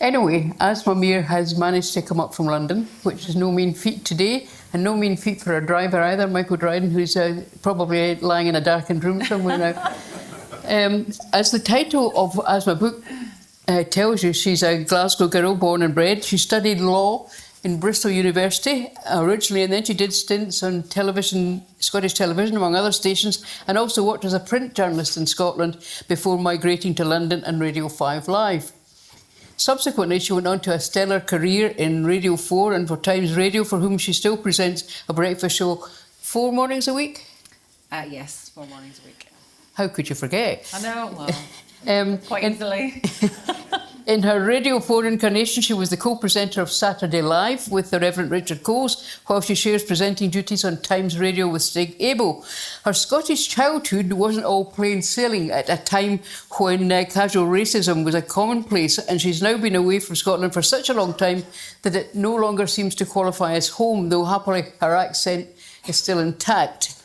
Anyway, AASMAH MIR has managed to come up from London, which is no mean feat today, and no mean feat for a driver either, Michael Dryden, who's probably lying in a darkened room somewhere now. As the title of AASMAH book tells you, she's a Glasgow girl, born and bred. She studied law in Bristol University originally, and then she did stints on television, Scottish television, among other stations, and also worked as a print journalist in Scotland before migrating to London and Radio 5 Live. Subsequently, she went on to a stellar career in Radio 4 and for Times Radio, for whom she still presents a breakfast show 4 mornings a week? Yes, 4 mornings a week. How could you forget? I know, well, quite easily. In her Radio 4 incarnation, she was the co-presenter of Saturday Live with the Rev Richard Coles, while she shares presenting duties on Times Radio with Stig Abel. Her Scottish childhood wasn't all plain sailing at a time when casual racism was a commonplace, and she's now been away from Scotland for such a long time that it no longer seems to qualify as home, though happily her accent is still intact.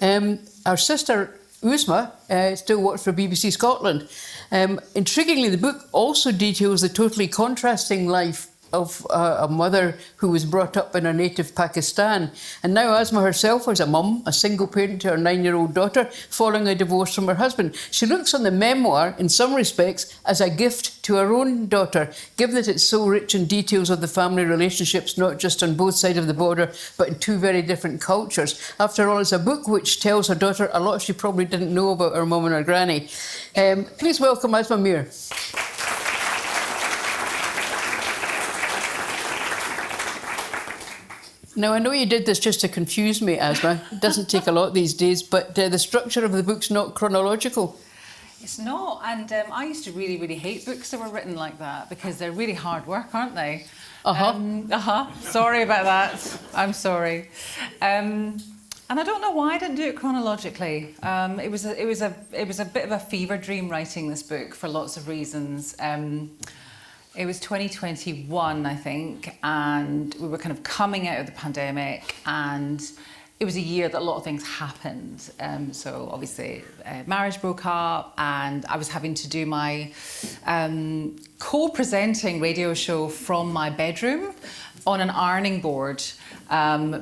Our sister AASMAH still works for BBC Scotland. Intriguingly, the book also details the totally contrasting life of a mother who was brought up in her native Pakistan. And now AASMAH herself is a mum, a single parent to her 9-year-old daughter, following a divorce from her husband. She looks on the memoir, in some respects, as a gift to her own daughter, given that it's so rich in details of the family relationships, not just on both sides of the border, but in 2 very different cultures. After all, it's a book which tells her daughter a lot she probably didn't know about her mum and her granny. Please welcome AASMAH MIR. Now, I know you did this just to confuse me, AASMAH. It doesn't take a lot these days, but the structure of the book's not chronological. It's not, and I used to really, really hate books that were written like that because they're really hard work, aren't they? Sorry about that. I'm sorry. And I don't know why I didn't do it chronologically. It was a bit of a fever dream writing this book for lots of reasons. It was 2021, I think, and we were kind of coming out of the pandemic, and it was a year that a lot of things happened. So obviously, marriage broke up, and I was having to do my co-presenting radio show from my bedroom on an ironing board,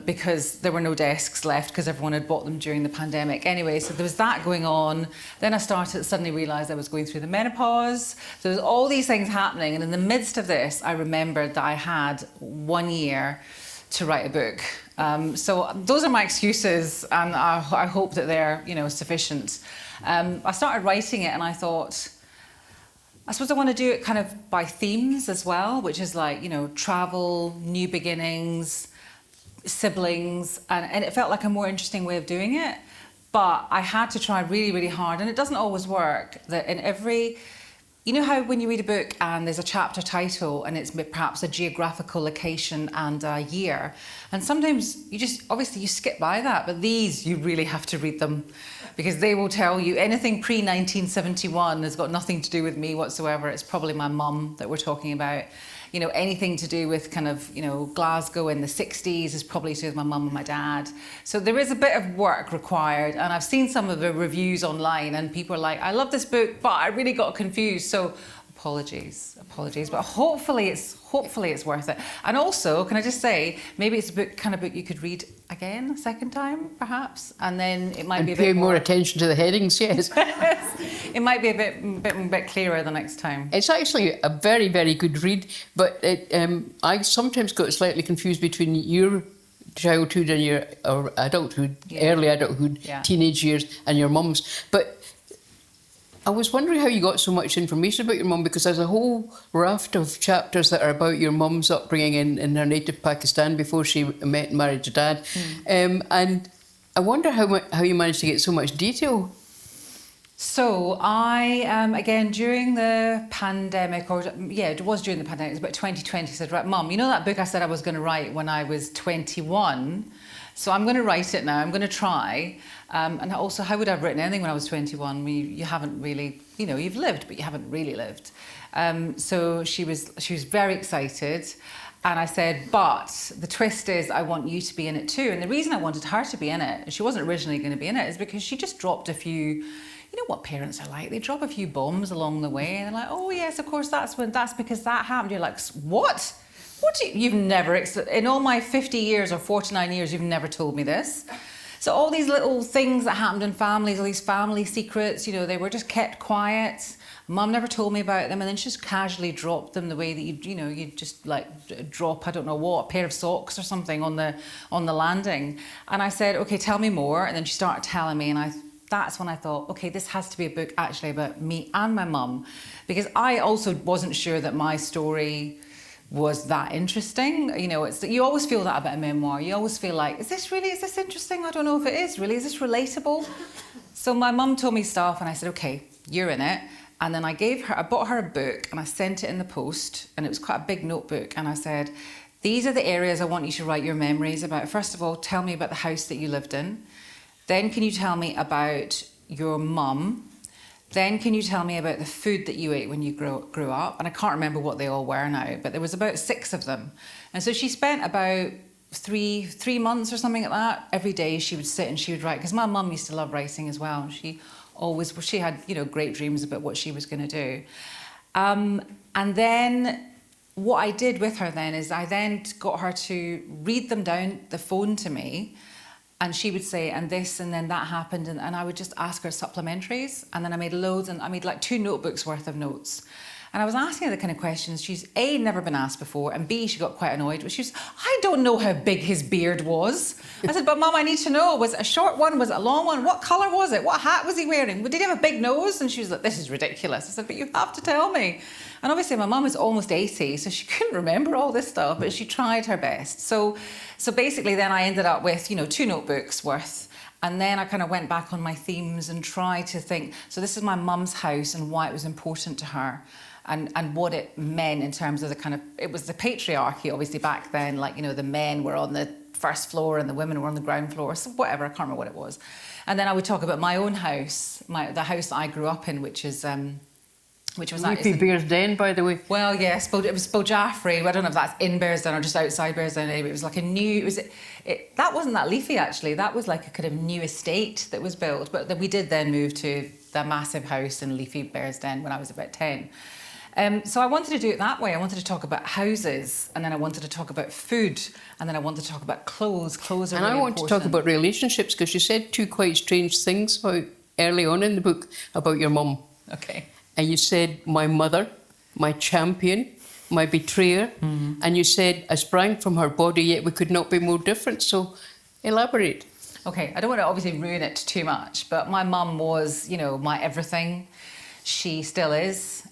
because there were no desks left because everyone had bought them during the pandemic. Anyway, so there was that going on. Then I suddenly realised I was going through the menopause. There was all these things happening, and in the midst of this, I remembered that I had 1 year to write a book. So those are my excuses, and I hope that they're, sufficient. I started writing it, and I thought, I suppose I want to do it kind of by themes as well, which is like, travel, new beginnings, siblings, and it felt like a more interesting way of doing it. But I had to try really, really hard, and it doesn't always work, that in every... You know how when you read a book and there's a chapter title and it's perhaps a geographical location and a year, and sometimes obviously you skip by that, but these you really have to read them, because they will tell you anything pre-1971 has got nothing to do with me whatsoever. It's probably my mum that we're talking about. Anything to do with kind of, Glasgow in the 60s is probably to do with my mum and my dad. So there is a bit of work required, and I've seen some of the reviews online and people are like, I love this book, but I really got confused. So apologies, but hopefully it's worth it. And also, can I just say, maybe it's a kind of book you could read again, a second time, perhaps, and then it might be a bit more attention to the headings, yes. It might be a bit clearer the next time. It's actually a very, very good read, but I sometimes got slightly confused between your childhood and your adulthood, early adulthood, teenage years, and your mum's. But I was wondering how you got so much information about your mum, because there's a whole raft of chapters that are about your mum's upbringing in her native Pakistan before she met and married your dad. And I wonder how you managed to get so much detail. So I, again, during the pandemic, it was during the pandemic, it was about 2020, I said, right, Mum, that book I said I was going to write when I was 21? So I'm going to write it now, I'm going to try. And also, how would I have written anything when I was 21? You haven't really, you've lived, but you haven't really lived. So she was very excited. And I said, but the twist is I want you to be in it too. And the reason I wanted her to be in it, and she wasn't originally going to be in it, is because she just dropped a few, you know what parents are like. They drop a few bombs along the way, and they're like, oh yes, of course, that's because that happened. You're like, what? You've never, in all my 50 years or 49 years, you've never told me this. So all these little things that happened in families, all these family secrets, you know, they were just kept quiet. Mum never told me about them, and then she just casually dropped them the way that you'd just like drop, I don't know what, a pair of socks or something on the landing. And I said, okay, tell me more. And then she started telling me, and that's when I thought, okay, this has to be a book actually about me and my mum, because I also wasn't sure that my story was that interesting. You know, you always feel that about a memoir. You always feel like, is this interesting? I don't know if it is really. Is this relatable? So my mum told me stuff, and I said, okay, you're in it. And then I bought her a book, and I sent it in the post, and it was quite a big notebook. And I said, these are the areas I want you to write your memories about. First of all, tell me about the house that you lived in. Then can you tell me about your mum? Then can you tell me about the food that you ate when you grew up? And I can't remember what they all were now, but there was about 6 of them. And so she spent about three months or something like that. Every day she would sit and she would write, because my mum used to love writing as well. And she had, you know, great dreams about what she was going to do. And then what I did with her then is I then got her to read them down the phone to me. And she would say, and this, and then that happened. And I would just ask her supplementaries. And then I made loads, and I made like 2 notebooks worth of notes. And I was asking her the kind of questions she's A, never been asked before, and B, she got quite annoyed. But she was, I don't know how big his beard was. I said, but Mum, I need to know. Was it a short one? Was it a long one? What colour was it? What hat was he wearing? Did he have a big nose? And she was like, this is ridiculous. I said, but you have to tell me. And obviously my mum is almost 80, so she couldn't remember all this stuff, but she tried her best. So basically then I ended up with, you know, 2 notebooks worth. And then I kind of went back on my themes and tried to think, so this is my mum's house and why it was important to her. And what it meant in terms of it was the patriarchy, obviously, back then, like, you know, the men were on the first floor and the women were on the ground floor, so whatever, I can't remember what it was. And then I would talk about my own house, the house that I grew up in, which was Leafy Bearsden, by the way. Well, yes, it was Bojaffrey. I don't know if that's in Bearsden or just outside Bearsden. Anyway, it was like a new. That wasn't that leafy actually. That was like a kind of new estate that was built. But we did then move to the massive house in leafy Bearsden when I was about 10. So I wanted to do it that way. I wanted to talk about houses, and then I wanted to talk about food, and then I wanted to talk about clothes. Clothes are really important. And I want to talk about relationships, because you said 2 quite strange things early on in the book about your mum. Okay. And you said, my mother, my champion, my betrayer. Mm-hmm. And you said, I sprang from her body, yet we could not be more different. So elaborate. Okay, I don't want to obviously ruin it too much, but my mum was, you know, my everything. She still is.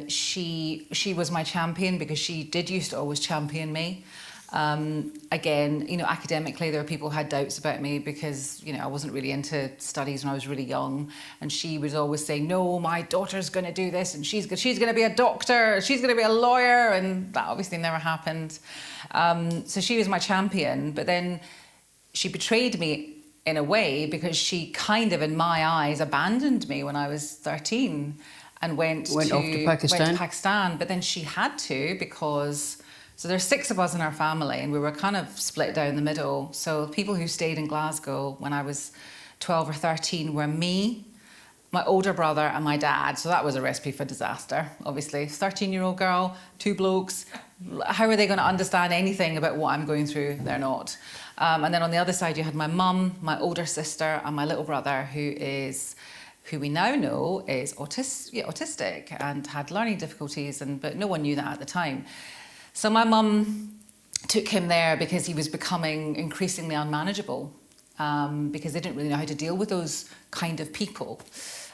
She was my champion, because she did used to always champion me. Again, you know, academically, there were people who had doubts about me because, you know, I wasn't really into studies when I was really young. And she was always saying, no, my daughter's going to do this, and she's going to be a doctor, she's going to be a lawyer. And that obviously never happened. So she was my champion. But then she betrayed me in a way, because she kind of, in my eyes, abandoned me when I was 13 and went off to Pakistan. But then she had to, because... So there's 6 of us in our family, and we were kind of split down the middle. So people who stayed in Glasgow when I was 12 or 13 were me, my older brother, and my dad. So that was a recipe for disaster, obviously. 13-year-old girl, 2 blokes. How are they going to understand anything about what I'm going through? They're not. And then on the other side, you had my mum, my older sister, and my little brother, who we now know is autistic and had learning difficulties, but no one knew that at the time. So my mum took him there because he was becoming increasingly unmanageable, because they didn't really know how to deal with those kind of people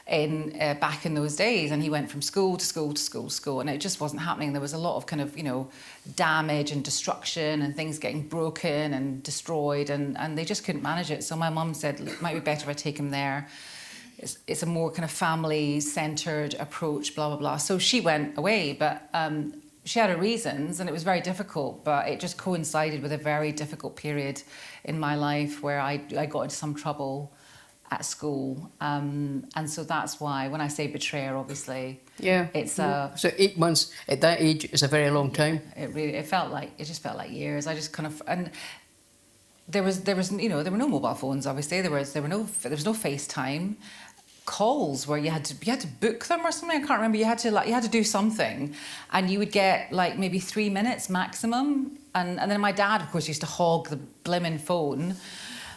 back in those days. And he went from school to school to school to school, and it just wasn't happening. There was a lot of kind of, you know, damage and destruction and things getting broken and destroyed, and they just couldn't manage it. So my mum said, it might be better if I take him there. It's a more kind of family-centred approach, blah, blah, blah. So she went away, but... she had her reasons, and it was very difficult, but it just coincided with a very difficult period in my life where I got into some trouble at school. And so that's why, when I say betrayer, obviously, it's... So 8 months at that age is a very long time. It just felt like years. I just kind of... And there was you know, there were no mobile phones, obviously. There was no FaceTime. calls where you had to book them or something. I can't remember. You had to do something, and you would get like maybe 3 minutes maximum. And then my dad, of course, used to hog the blimmin' phone.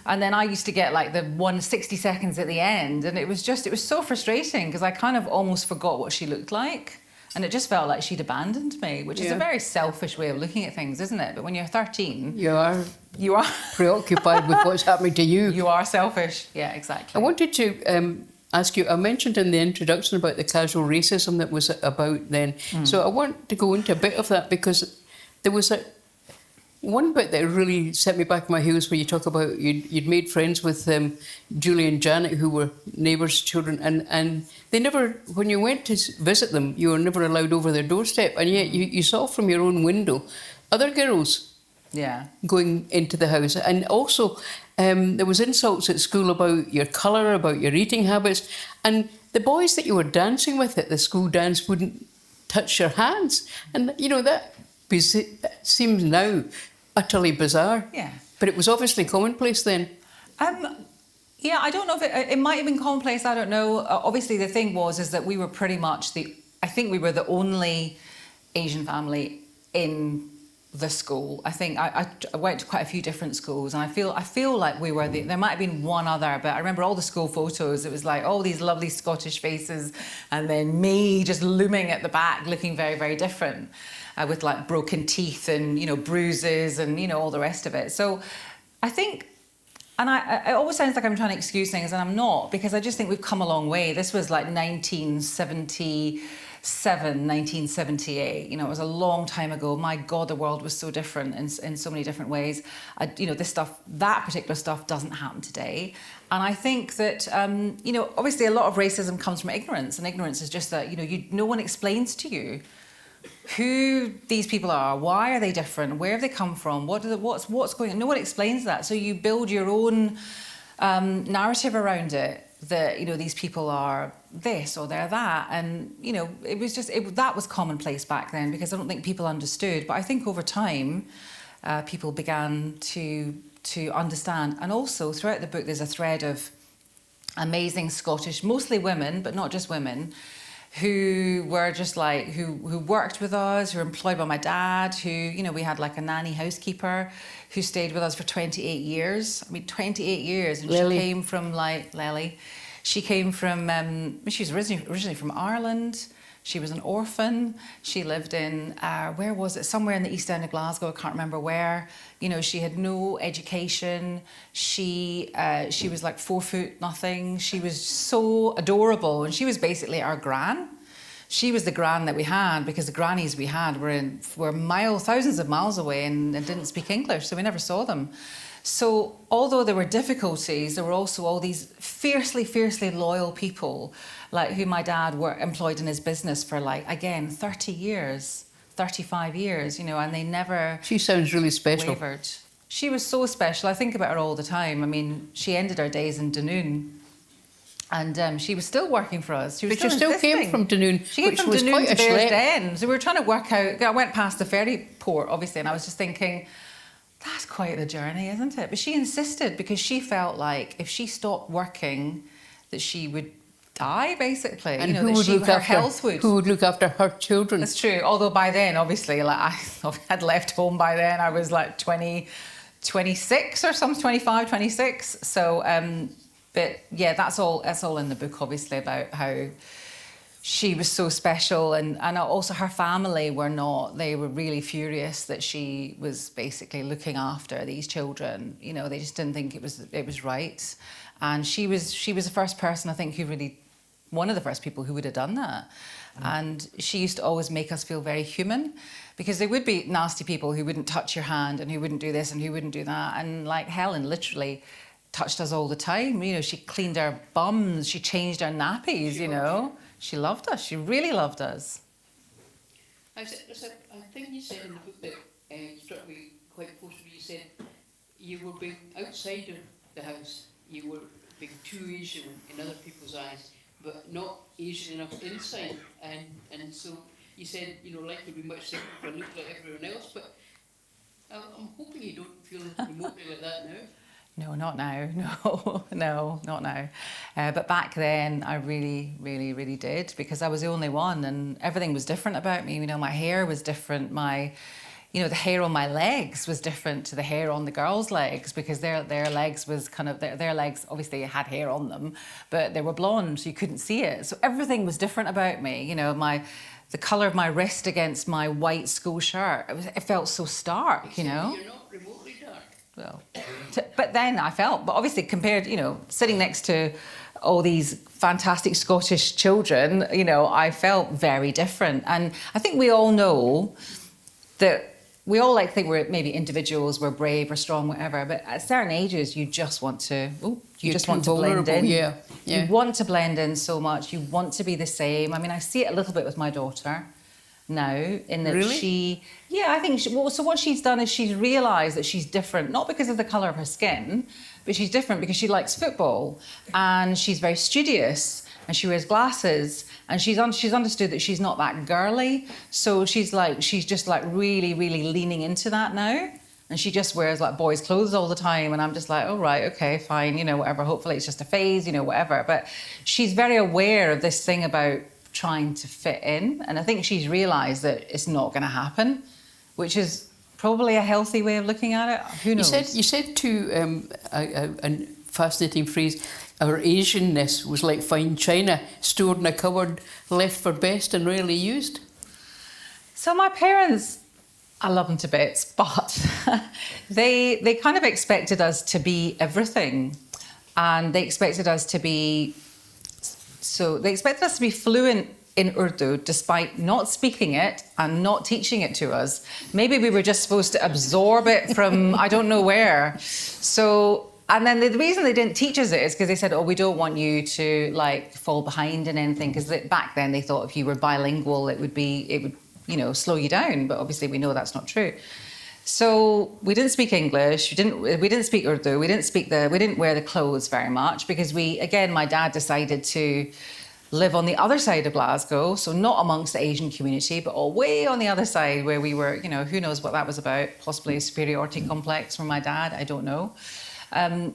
And then I used to get like the 160 seconds at the end. And it was so frustrating because I kind of almost forgot what she looked like. And it just felt like she'd abandoned me, which is a very selfish way of looking at things, isn't it? But when you're 13... You are preoccupied with what's happening to you. You are selfish. Yeah, exactly. I wanted to ask you, I mentioned in the introduction about the casual racism that was about then. So I want to go into a bit of that because there was one bit that really set me back on my heels where you talk about you'd made friends with Julie and Janet, who were neighbours' children, and they never, when you went to visit them, you were never allowed over their doorstep, and yet you saw from your own window other girls going into the house. And also there was insults at school about your colour, about your eating habits, and the boys that you were dancing with at the school dance wouldn't touch your hands. And, you know, that seems now utterly bizarre. Yeah. But it was obviously commonplace then. Yeah, I don't know if it might have been commonplace, I don't know. Obviously the thing is that we were pretty much I think we were the only Asian family in the school. I think I went to quite a few different schools, and I feel like we were there might have been one other, but I remember all the school photos, it was like all these lovely Scottish faces and then me just looming at the back looking very, very different. With like broken teeth and, you know, bruises and, you know, all the rest of it. So I think, and it always sounds like I'm trying to excuse things, and I'm not, because I just think we've come a long way. This was like 1977, 1978. You know, it was a long time ago. My God, the world was so different in so many different ways. You know, that particular stuff doesn't happen today. And I think that, you know, obviously a lot of racism comes from ignorance, and ignorance is just that, you know, no one explains to you who these people are, why are they different, where have they come from, what's going on. No one explains that, so you build your own narrative around it, that, you know, these people are this or they're that, and, you know, it was just that was commonplace back then because I don't think people understood. But I think over time people began to understand. And also throughout the book there's a thread of amazing Scottish, mostly women, but not just women, who were just like, who worked with us, who were employed by my dad, who, you know, we had like a nanny housekeeper who stayed with us for 28 years. I mean, 28 years. And Lily. She came from like, Lily, she came from, she was originally from Ireland. She was an orphan. She lived in, where was it? Somewhere in the East End of Glasgow, I can't remember where. You know, she had no education. She was like 4 foot nothing. She was so adorable, and she was basically our gran. She was the gran that we had, because the grannies we had were thousands of miles away and didn't speak English, so we never saw them. So although there were difficulties, there were also all these fiercely, fiercely loyal people, like who my dad employed in his business for, like, again, 30 years, 35 years, you know, and they never... She sounds really special. Wavered. She was so special. I think about her all the time. I mean, she ended her days in Dunoon, and she was still working for us. But she still came from Dunoon, She came from Dunoon to Bearsden. So we were trying to work out... I went past the ferry port, obviously, and I was just thinking... That's quite the journey, isn't it? But she insisted, because she felt like if she stopped working, that she would die, basically. And you know, her health would. Who would look after her children? That's true. Although by then, obviously, like I had left home by then. I was like 26 or something, 25, 26. So, but yeah, that's all in the book, obviously, about how she was so special, and also her family were not. They were really furious that she was basically looking after these children. You know, they just didn't think it was right. And she was the first person, I think, one of the first people who would have done that. And she used to always make us feel very human, because there would be nasty people who wouldn't touch your hand and who wouldn't do this and who wouldn't do that. And like Helen literally touched us all the time. You know, she cleaned our bums, she changed our nappies, you know. She loved us. She really loved us. I think you said in the book that struck me quite forcibly. You said you were being outside of the house. You were being too Asian in other people's eyes, but not Asian enough inside. And so you said, you know, life would be much simpler if I looked like everyone else. But I'm hoping you don't feel remotely like that now. No, not now. No, no, not now. But back then, I really, really, really did, because I was the only one, and everything was different about me. You know, my hair was different. The hair on my legs was different to the hair on the girls' legs, because their legs was kind of their legs obviously had hair on them, but they were blonde, so you couldn't see it. So everything was different about me. You know, the colour of my wrist against my white school shirt. It felt so stark. You know. You're not remotely dark. Well, but then but obviously compared, sitting next to all these fantastic Scottish children, I felt very different. And I think we all know that we all think we're maybe individuals, we're brave, we're strong, whatever. But at certain ages, you just want to, blend in. Yeah. You want to blend in so much. You want to be the same. I mean, I see it a little bit with my daughter now, in that Really? I think so what she's done is she's realised that she's different, not because of the colour of her skin, but she's different because she likes football, and she's very studious, and she wears glasses, and she's understood that she's not that girly, so she's just really, really leaning into that now, and she just wears like boys' clothes all the time, and I'm just like, oh right, okay, fine, whatever, hopefully it's just a phase, whatever. But she's very aware of this thing about trying to fit in, and I think she's realised that it's not going to happen, which is probably a healthy way of looking at it. Who knows? You said a fascinating phrase. Our Asianness was like fine china, stored in a cupboard, left for best and rarely used. So my parents, I love them to bits, but they kind of expected us to be everything, and they expected us to be. So they expected us to be fluent in Urdu despite not speaking it and not teaching it to us. Maybe we were just supposed to absorb it from I don't know where. So, and then the reason they didn't teach us it is because they said, oh, we don't want you to fall behind in anything, because back then they thought if you were bilingual it would slow you down, but obviously we know that's not true. So we didn't speak English, we didn't speak Urdu, we didn't wear the clothes very much, because my dad decided to live on the other side of Glasgow, so not amongst the Asian community, but all way on the other side where we were, who knows what that was about, possibly a superiority complex from my dad, I don't know.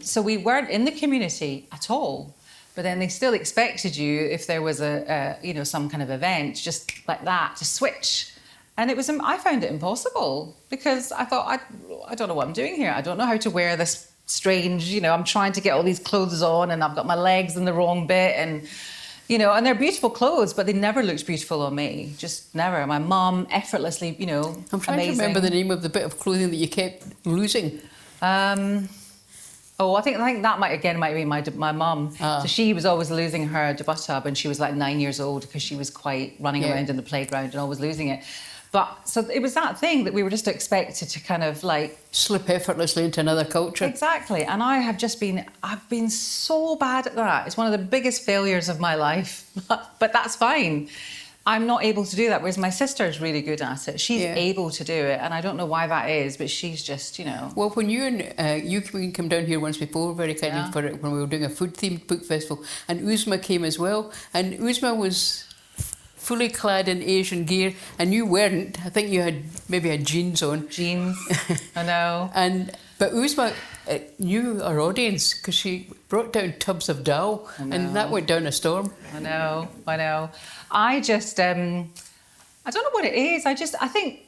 So we weren't in the community at all. But then they still expected you, if there was some kind of event, just like that, to switch. And I found it impossible, because I thought, I don't know what I'm doing here. I don't know how to wear this strange, I'm trying to get all these clothes on, and I've got my legs in the wrong bit, and and they're beautiful clothes, but they never looked beautiful on me. Just never. My mum effortlessly, I'm trying amazing. to remember the name of the bit of clothing that you kept losing. I think that might be my mum. So she was always losing her dupatta when she was like 9 years old, because she was quite running around in the playground and always losing it. But so it was that thing that we were just expected to kind of slip effortlessly into another culture. Exactly. And I've been so bad at that. It's one of the biggest failures of my life, but that's fine. I'm not able to do that, whereas my sister's really good at it. She's able to do it, and I don't know why that is, but she's just, Well, when you and you come down here once before, very kindly, for it, when we were doing a food-themed book festival, and Uzma came as well, and Uzma was fully clad in Asian gear, and you weren't. I think you had jeans on. Jeans, I know. But Uzma knew our audience, because she brought down tubs of dal, and that went down a storm. I know. I just, I don't know what it is. I think,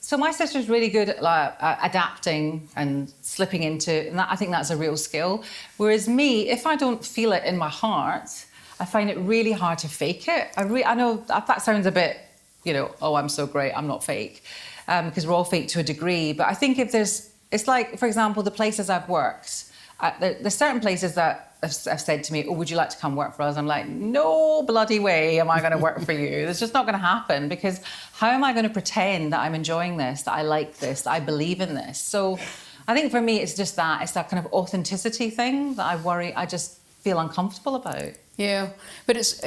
so my sister's really good at adapting and slipping into, and I think that's a real skill. Whereas me, if I don't feel it in my heart, I find it really hard to fake it. I know that sounds a bit, oh, I'm so great, I'm not fake, because we're all fake to a degree. But I think it's like, for example, the places I've worked, there's certain places that have said to me, oh, would you like to come work for us? I'm like, no bloody way am I going to work for you. It's just not going to happen, because how am I going to pretend that I'm enjoying this, that I like this, that I believe in this? So I think for me, it's that kind of authenticity thing that I just feel uncomfortable about. Yeah, but it's,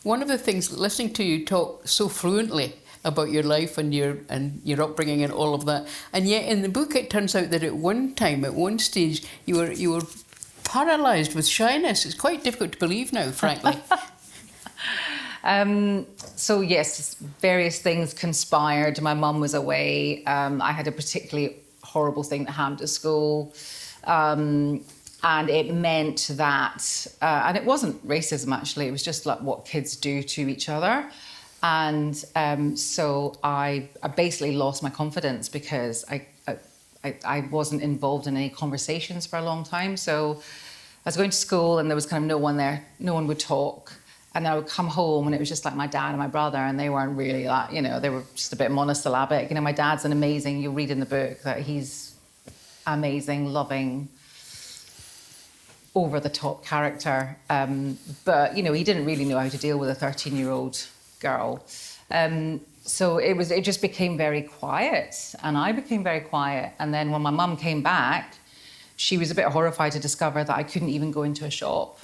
one of the things, listening to you talk so fluently about your life and your upbringing and all of that, and yet in the book it turns out that at one stage, you were paralysed with shyness. It's quite difficult to believe now, frankly. So yes, various things conspired. My mum was away. I had a particularly horrible thing that happened at school. And it meant that, and it wasn't racism actually, it was just like what kids do to each other. And so I basically lost my confidence because I wasn't involved in any conversations for a long time. So I was going to school and there was kind of no one there, no one would talk. And I would come home and it was just like my dad and my brother, and they weren't really that, you know, they were just a bit monosyllabic. You know, my dad's an amazing, you'll read in the book that he's amazing, loving, over-the-top character. But, you know, he didn't really know how to deal with a 13-year-old girl. So it just became very quiet, and I became very quiet. And then when my mum came back, she was a bit horrified to discover that I couldn't even go into a shop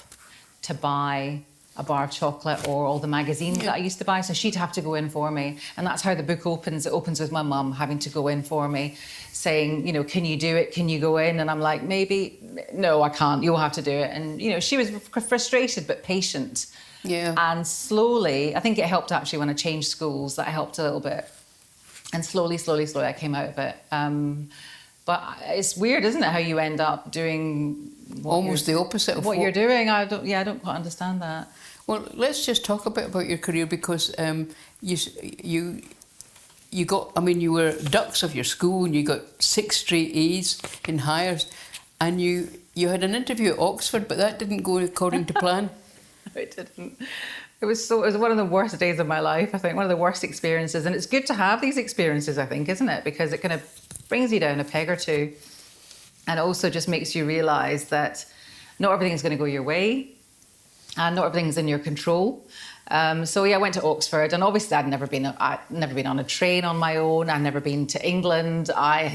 to buy a bar of chocolate or all the magazines that I used to buy. So she'd have to go in for me. And that's how the book opens. It opens with my mum having to go in for me, saying, you know, can you do it? Can you go in? And I'm like, maybe, no, I can't. You'll have to do it. And, you know, she was frustrated but patient. Yeah. And slowly, I think it helped actually when I changed schools, that helped a little bit. And slowly, I came out of it. But it's weird, isn't it, how you end up doing almost the opposite of what you're doing. I don't quite understand that. Well, let's just talk a bit about your career, because you got, I mean, you were dux of your school and you got 6 straight A's in hires, and you had an interview at Oxford, but that didn't go according to plan. No, it didn't. It was one of the worst days of my life, I think, one of the worst experiences. And it's good to have these experiences, I think, isn't it? Because it kind of brings you down a peg or two. And it also just makes you realise that not everything's going to go your way and not everything's in your control. So yeah, I went to Oxford, and obviously I'd never been on a train on my own. I'd never been to England. I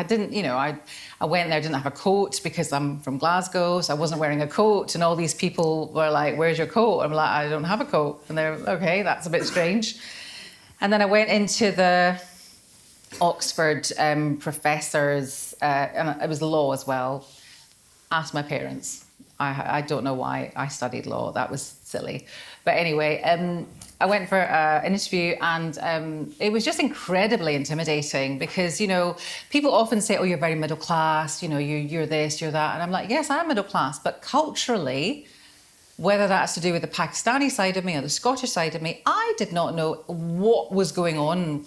didn't, you know, I went there, didn't have a coat because I'm from Glasgow, so I wasn't wearing a coat. And all these people were like, "Where's your coat?" I'm like, "I don't have a coat." And they're okay, that's a bit strange. And then I went into the Oxford professors, and it was law as well. Asked my parents. I don't know why I studied law. That was silly. But anyway, I went for an interview, and it was just incredibly intimidating because, you know, people often say, oh, you're very middle class, you know, you're this, you're that. And I'm like, yes, I'm middle class. But culturally, whether that's to do with the Pakistani side of me or the Scottish side of me, I did not know what was going on.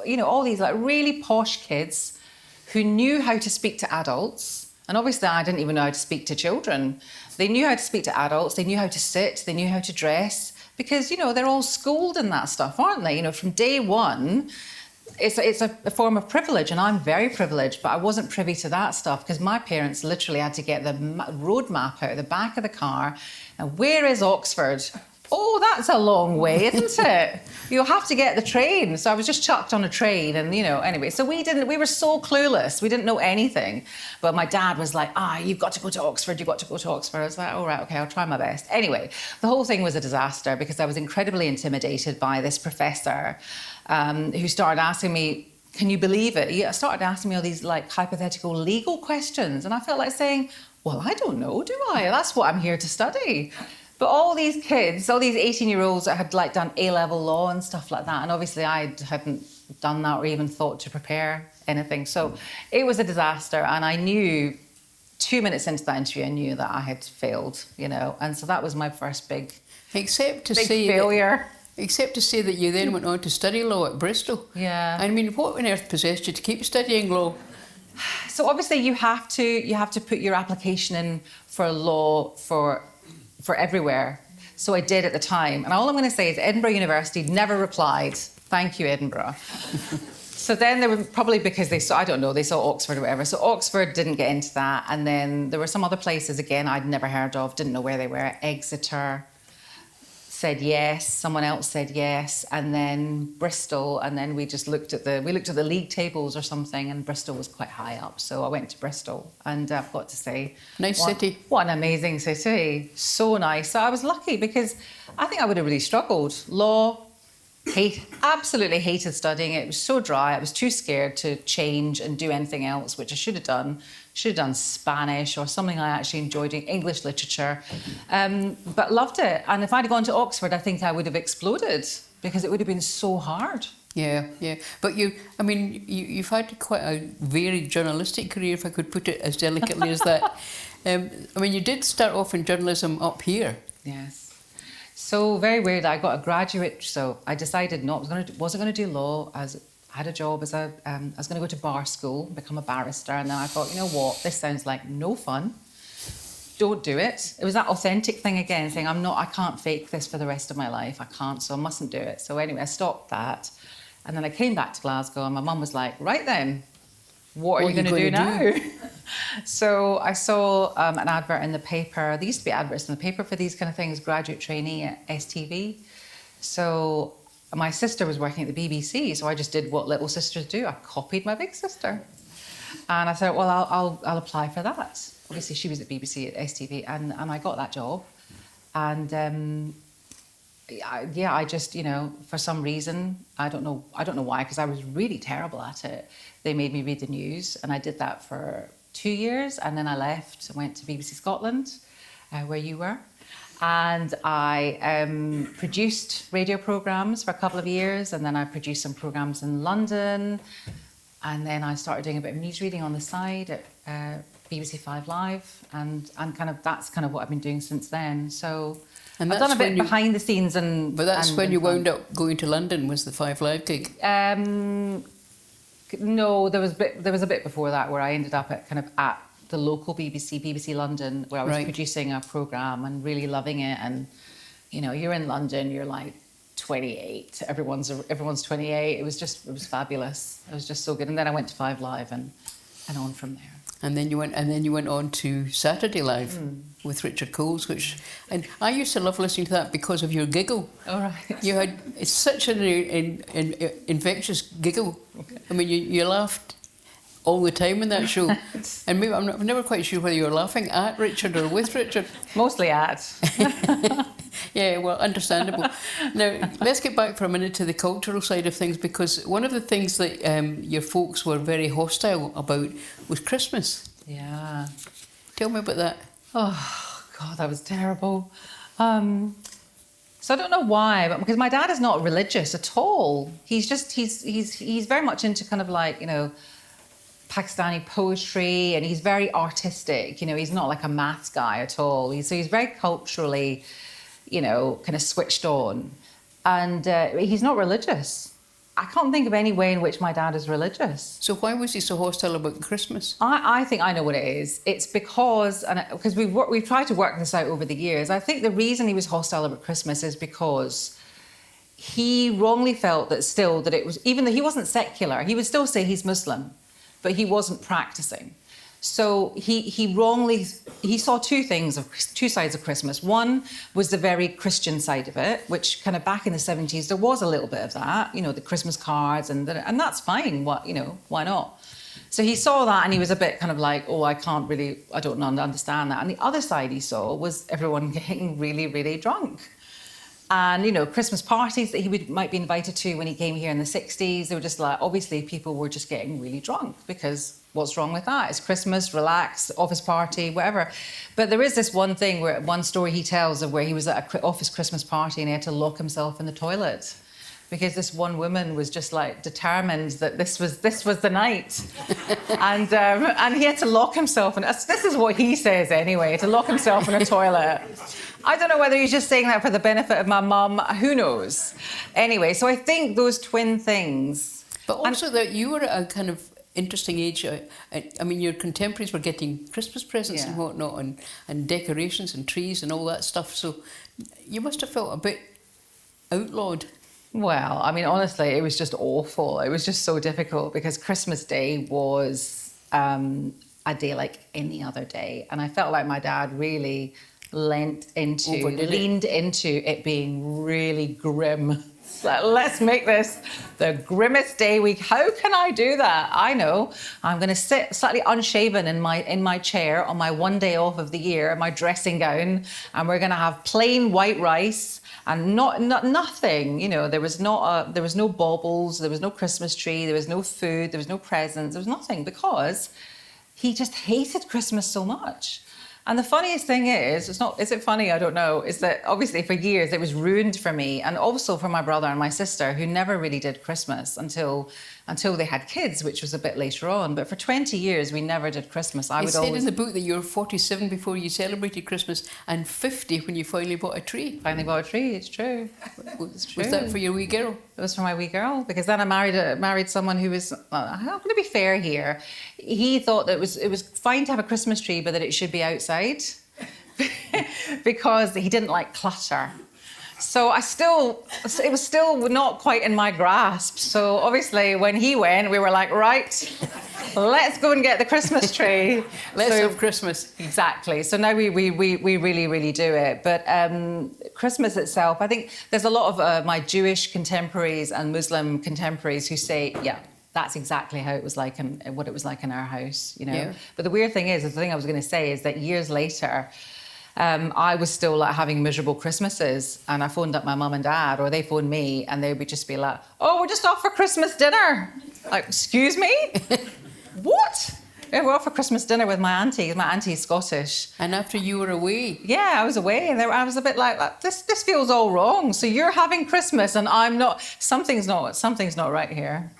You know, all these like really posh kids who knew how to speak to adults. And obviously I didn't even know how to speak to children. They knew how to speak to adults, they knew how to sit, they knew how to dress, because, you know, they're all schooled in that stuff, aren't they? You know, from day one, it's a form of privilege, and I'm very privileged, but I wasn't privy to that stuff because my parents literally had to get the road map out of the back of the car. And where is Oxford? Oh, that's a long way, isn't it? You'll have to get the train. So I was just chucked on a train, and, you know, anyway. So we were so clueless. We didn't know anything. But my dad was like, you've got to go to Oxford. You've got to go to Oxford. I was like, all right, okay, I'll try my best. Anyway, the whole thing was a disaster because I was incredibly intimidated by this professor who started asking me, can you believe it? He started asking me all these like hypothetical legal questions. And I felt like saying, well, I don't know, do I? That's what I'm here to study. But all these kids, all these 18-year-olds that had like done A-level law and stuff like that, and obviously I hadn't done that or even thought to prepare anything. So it was a disaster, and I knew 2 minutes into that interview, I knew that I had failed, you know, and so that was my first big failure. Except to say that you then went on to study law at Bristol. Yeah. I mean, what on earth possessed you to keep studying law? So obviously you have to put your application in for law for everywhere. So I did at the time. And all I'm going to say is Edinburgh University never replied. Thank you, Edinburgh. So then they were probably because they saw Oxford or whatever. So Oxford didn't get into that. And then there were some other places, again, I'd never heard of, didn't know where they were. Exeter said yes, someone else said yes, and then Bristol, and then we looked at the league tables or something, and Bristol was quite high up, so I went to Bristol, and I've got to say, city. What an amazing city, so nice. So I was lucky because I think I would have really struggled. Law, absolutely hated studying it. It was so dry. I was too scared to change and do anything else, which I should have done. Should have done Spanish or something I actually enjoyed, English literature, but loved it. And if I'd gone to Oxford, I think I would have exploded because it would have been so hard. Yeah, yeah. But you've had quite a varied journalistic career, if I could put it as delicately as that. You did start off in journalism up here. Yes. So very weird. I got a graduate, so I decided wasn't going to do law. I had a job I was going to go to bar school, become a barrister, and then I thought, you know what, this sounds like no fun. Don't do it. It was that authentic thing again, saying I can't fake this for the rest of my life. I can't, so I mustn't do it. So anyway, I stopped that. And then I came back to Glasgow and my mum was like, right then, what are you going to do now? So I saw an advert in the paper. There used to be adverts in the paper for these kind of things, graduate trainee at STV. So my sister was working at the BBC, so I just did what little sisters do. I copied my big sister. And I said, well, I'll apply for that. Obviously, she was at BBC at STV, and I got that job. And I just, for some reason, I don't know why, because I was really terrible at it. They made me read the news, and I did that for 2 years, and then I left and went to BBC Scotland, where you were. And I produced radio programmes for a couple of years, and then I produced some programmes in London. And then I started doing a bit of newsreading on the side at BBC 5 Live, and that's kind of what I've been doing since then. So I've done a bit behind the scenes, but that's when you wound up going to London. Was the 5 Live gig? No, there was a bit before that where I ended up at the local BBC London, where I was producing a programme and really loving it. And you're in London, you're like 28. Everyone's 28. It was fabulous. It was just so good. And then I went to 5 Live and on from there. And then you went on to Saturday Live with Richard Coles, and I used to love listening to that because of your giggle. All right. You had such an infectious giggle. Okay. You laughed all the time in that show, and maybe I'm never quite sure whether you were laughing at Richard or with Richard. Mostly at. Yeah, well, understandable. Now, let's get back for a minute to the cultural side of things, because one of the things that your folks were very hostile about was Christmas. Yeah. Tell me about that. Oh, God, that was terrible. So I don't know why, but because my dad is not religious at all. He's very much into kind of like, Pakistani poetry, and he's very artistic. He's not like a maths guy at all. He's very culturally, kind of switched on. And he's not religious. I can't think of any way in which my dad is religious. So why was he so hostile about Christmas? I think I know what it is. It's because we've tried to work this out over the years. I think the reason he was hostile about Christmas is because he wrongly felt that it was, even though he wasn't secular, he would still say he's Muslim, but he wasn't practicing. So he saw two sides of Christmas. One was the very Christian side of it, which kind of back in the 70s, there was a little bit of that, the Christmas cards, and that's fine. Why not? So he saw that and he was a bit kind of like, oh, I don't understand that. And the other side he saw was everyone getting really, really drunk. And, Christmas parties that he might be invited to when he came here in the 60s, they were just like, obviously people were just getting really drunk, because what's wrong with that? It's Christmas, relax, office party, whatever. But there is this one story he tells of where he was at an office Christmas party and he had to lock himself in the toilet because this one woman was just like determined that this was the night. And he had to lock himself, and this is what he says anyway, to lock himself in a toilet. I don't know whether he's just saying that for the benefit of my mum. Who knows? Anyway, so I think those twin things. But also that you were at a kind of interesting age. Your contemporaries were getting Christmas presents and whatnot, and decorations and trees and all that stuff. So you must have felt a bit outlawed. Well, honestly, it was just awful. It was just so difficult because Christmas Day was a day like any other day. And I felt like my dad really leaned into it being really grim. Like, let's make this the grimmest day week. How can I do that? I know. I'm going to sit slightly unshaven in my chair on my one day off of the year, my dressing gown, and we're going to have plain white rice and nothing. There was no baubles, there was no Christmas tree, there was no food, there was no presents, there was nothing, because he just hated Christmas so much. And the funniest thing is it funny? I don't know, is that obviously for years it was ruined for me and also for my brother and my sister who never really did Christmas until they had kids, which was a bit later on. But for 20 years, we never did Christmas. It said in the book that you were 47 before you celebrated Christmas and 50 when you finally bought a tree. Finally bought a tree, it's true. Was that for your wee girl? It was for my wee girl, because then I married someone who was, I'm going to be fair here. He thought that it was fine to have a Christmas tree, but that it should be outside because he didn't like clutter. So it was still not quite in my grasp. So obviously when he went, we were like, right, let's go and get the Christmas tree. Let's have Christmas. Exactly. So now we really, really do it. But Christmas itself, I think there's a lot of my Jewish contemporaries and Muslim contemporaries who say, yeah, that's exactly how it was like and what it was like in our house, you know. Yeah. But the weird thing is, the thing I was going to say is that years later, I was still like having miserable Christmases, and I phoned up my mum and dad, or they phoned me, and they would just be like, "Oh, we're just off for Christmas dinner." Like, excuse me, what? Yeah, we're off for Christmas dinner with my auntie. My auntie's Scottish. And after you were away? Yeah, I was away, and I was a bit like, this feels all wrong. So you're having Christmas, and I'm not. Something's not right here.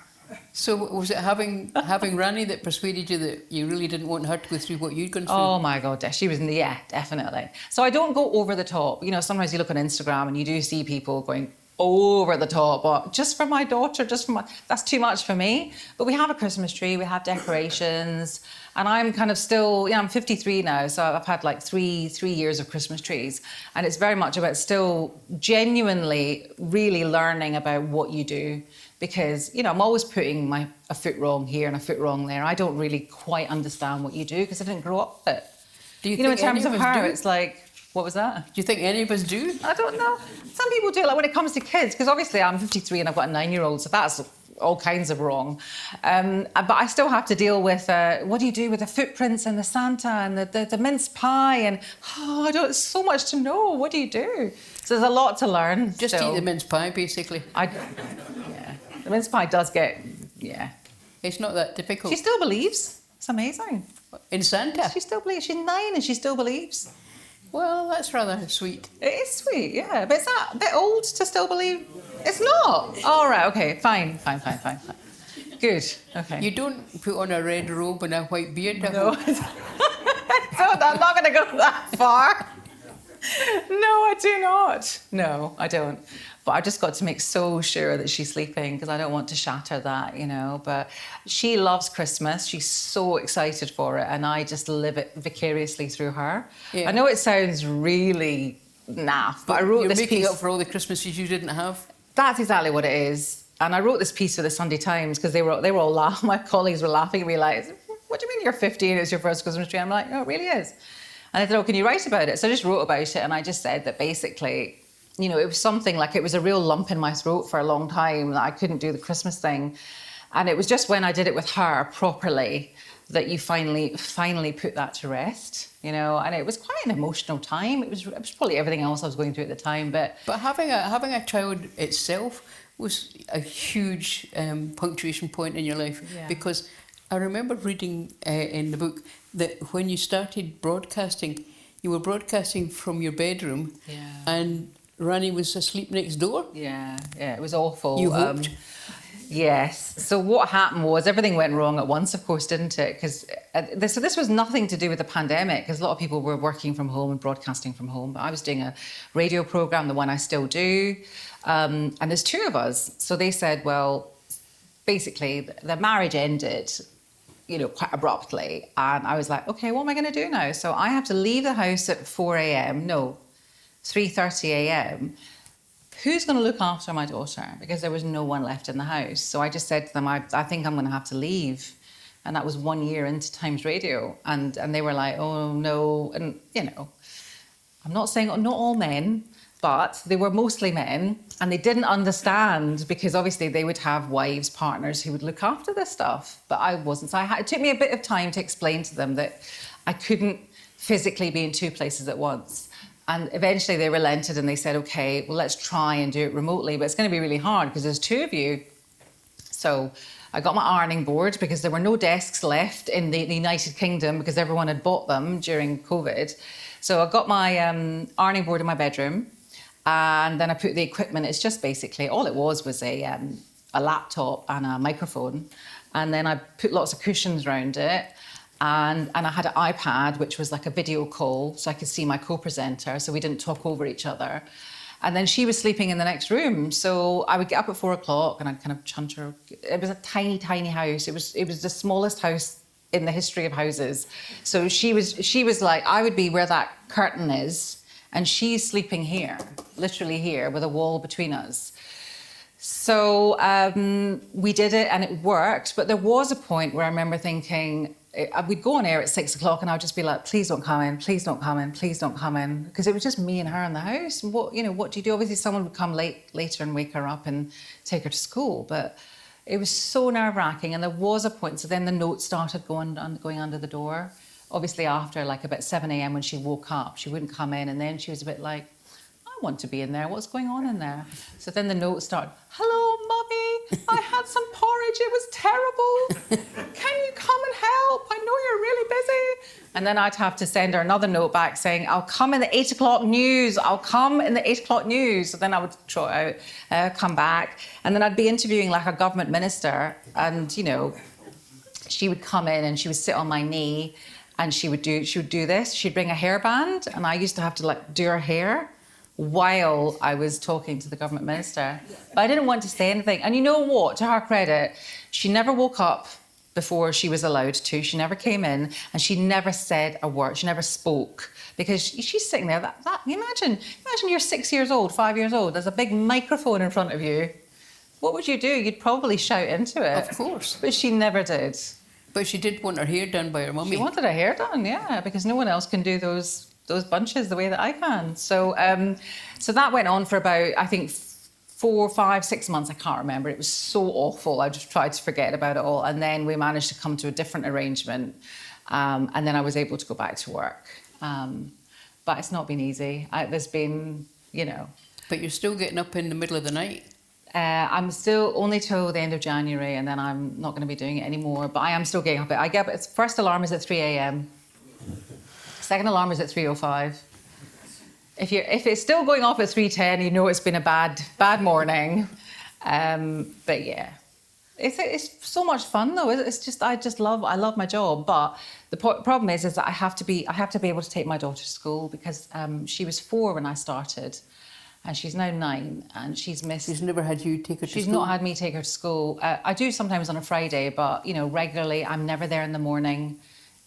So was it having Rani that persuaded you that you really didn't want her to go through what you'd gone through? Oh my God, she was, yeah, definitely. So I don't go over the top. You know, sometimes you look on Instagram and you do see people going over the top, but just for my daughter, that's too much for me. But we have a Christmas tree, we have decorations, and I'm kind of still, I'm 53 now, so I've had like three years of Christmas trees, and it's very much about still genuinely really learning about what you do. Because, I'm always putting a foot wrong here and a foot wrong there. I don't really quite understand what you do because I didn't grow up with it. Do you think in terms of her, it's like, what was that? Do you think any of us do? I don't know. Some people do, like when it comes to kids, because obviously I'm 53 and I've got a 9-year-old, so that's all kinds of wrong. But I still have to deal with, what do you do with the footprints and the Santa and the mince pie and, it's so much to know. What do you do? So there's a lot to learn. Just eat the mince pie, basically. The mince pie does get, It's not that difficult. She still believes. It's amazing. In Santa? She still believes. She's 9 and she still believes. Well, that's rather sweet. It is sweet, yeah. But is that a bit old to still believe? It's not. All right, okay, fine. Good, okay. You don't put on a red robe and a white beard? No, I'm not going to go that far. No, I do not. No, I don't. But I just got to make so sure that she's sleeping because I don't want to shatter that, But she loves Christmas. She's so excited for it. And I just live it vicariously through her. Yeah. I know it sounds really naff, but I wrote this piece. You're making up for all the Christmases you didn't have? That's exactly what it is. And I wrote this piece for the Sunday Times because they were all laughing. My colleagues were laughing at me like, what do you mean you're 50 and it's your first Christmas tree? I'm like, no, it really is. And I said, can you write about it? So I just wrote about it, and I just said that basically, it was something like it was a real lump in my throat for a long time that I couldn't do the Christmas thing. And it was just when I did it with her properly that you finally put that to rest, and it was quite an emotional time. It was probably everything else I was going through at the time. But having a child itself was a huge punctuation point in your life, because I remember reading in the book that when you started broadcasting, you were broadcasting from your bedroom, and Rani was asleep next door. Yeah, it was awful. You hoped? Yes. So what happened was everything went wrong at once, of course, didn't it? Because this was nothing to do with the pandemic, because a lot of people were working from home and broadcasting from home. But I was doing a radio program, the one I still do, and there's 2 of us. So they said, well, basically the marriage ended, quite abruptly. And I was like, okay, what am I going to do now? So I have to leave the house at 3:30 a.m. Who's going to look after my daughter? Because there was no one left in the house. So I just said to them, I think I'm going to have to leave. And that was 1 year into Times Radio. And they were like, oh, no. And, I'm not saying not all men, but they were mostly men. And they didn't understand because obviously they would have wives, partners who would look after this stuff. But I wasn't. So it took me a bit of time to explain to them that I couldn't physically be in 2 places at once. And eventually they relented and they said, okay, well, let's try and do it remotely. But it's going to be really hard because there's 2 of you. So I got my ironing board because there were no desks left in the United Kingdom because everyone had bought them during COVID. So I got my ironing board in my bedroom, and then I put the equipment. It's just basically, all it was a laptop and a microphone. And then I put lots of cushions around it. And I had an iPad, which was like a video call, so I could see my co-presenter, so we didn't talk over each other. And then she was sleeping in the next room, so I would get up at 4 o'clock and I'd kind of chunt her. It was a tiny, tiny house. It was the smallest house in the history of houses. So she was like, I would be where that curtain is, and she's sleeping here, literally here, with a wall between us. So we did it and it worked, but there was a point where I remember thinking, we'd go on air at 6 o'clock and I'd just be like, please don't come in, please don't come in, please don't come in. Because it was just me and her in the house. And what do you do? Obviously someone would come later and wake her up and take her to school. But it was so nerve-wracking. And there was a point, so then the notes started going under the door. Obviously after like about 7 a.m. when she woke up, she wouldn't come in. And then she was a bit like, I want to be in there. What's going on in there? So then the notes started, hello, Mummy, I had some porridge. It was terrible. Can you come and help? I know you're really busy. And then I'd have to send her another note back saying, I'll come in the 8 o'clock news. I'll come in the 8 o'clock news. So then I would trot out, come back. And then I'd be interviewing like a government minister. And, she would come in and she would sit on my knee and she would do this. She'd bring a hairband and I used to have to like do her hair while I was talking to the government minister. But I didn't want to say anything. And you know what? To her credit, she never woke up before she was allowed to. She never came in and she never said a word. She never spoke because she's sitting there. Imagine you're 6 years old, 5 years old. There's a big microphone in front of you. What would you do? You'd probably shout into it. Of course. But she never did. But she did want her hair done by her mummy. She wanted her hair done, yeah, because no one else can do those bunches the way that I can. So so that went on for about, I think, 4, 5, 6 months. I can't remember. It was so awful. I just tried to forget about it all. And then we managed to come to a different arrangement. And then I was able to go back to work. But it's not been easy. There's been, But you're still getting up in the middle of the night. I'm still only till the end of January, and then I'm not going to be doing it anymore. But I am still getting up. First alarm is at 3 a.m. Second alarm is at 3:05. If it's still going off at 3:10, you know it's been a bad morning. But yeah, it's so much fun though. It's just I love my job. But the problem is that I have to be able to take my daughter to school because she was 4 when I started, and she's now 9, and she's missed. She's never had you take her to school? She's not had me take her to school. I do sometimes on a Friday, but regularly I'm never there in the morning.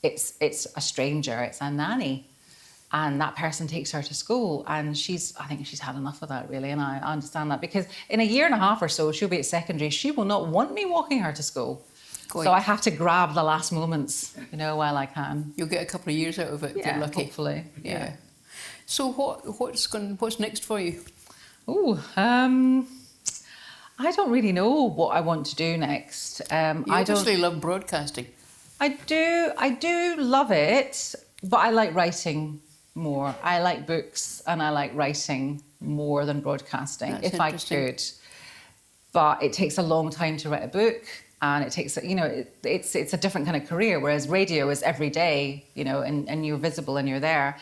It's a stranger, it's a nanny, and that person takes her to school, and I think she's had enough of that really, and I understand that because in a year and a half or so she'll be at secondary. She will not want me walking her to school. Quite. So I have to grab the last moments, while I can. You'll get a couple of years out of it. Yeah, if you're lucky. Hopefully. Yeah. So what's next for you? I don't really know what I want to do next. You obviously love broadcasting. I do love it, but I like writing more. I like books and I like writing more than broadcasting, if I could. But it takes a long time to write a book, and it takes, it's a different kind of career, whereas radio is every day, and you're visible and you're there.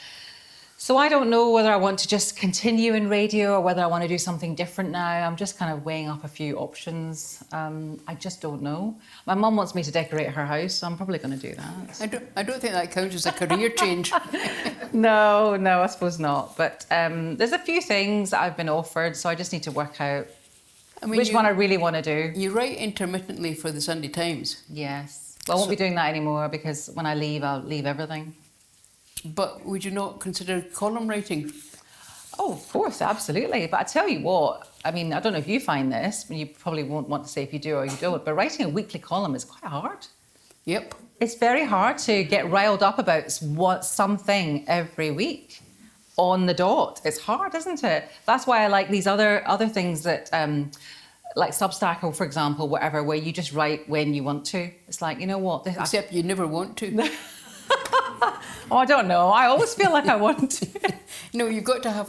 So I don't know whether I want to just continue in radio or whether I want to do something different now. I'm just kind of weighing up a few options. I just don't know. My mum wants me to decorate her house, so I'm probably going to do that. I don't think that counts as a career change. No, I suppose not. But there's a few things that I've been offered, so I just need to work out which one I really want to do. You write intermittently for the Sunday Times. Yes. Well, I won't be doing that anymore because when I leave, I'll leave everything. But would you not consider column writing? Oh, of course, absolutely. But I tell you what, I don't know if you find this, you probably won't want to say if you do or you don't, but writing a weekly column is quite hard. Yep. It's very hard to get riled up about something every week on the dot. It's hard, isn't it? That's why I like these other things that, like Substack, or for example, whatever, where you just write when you want to. It's like, you know what? Except you never want to. Oh, I don't know. I always feel like I want to. No, you've got to have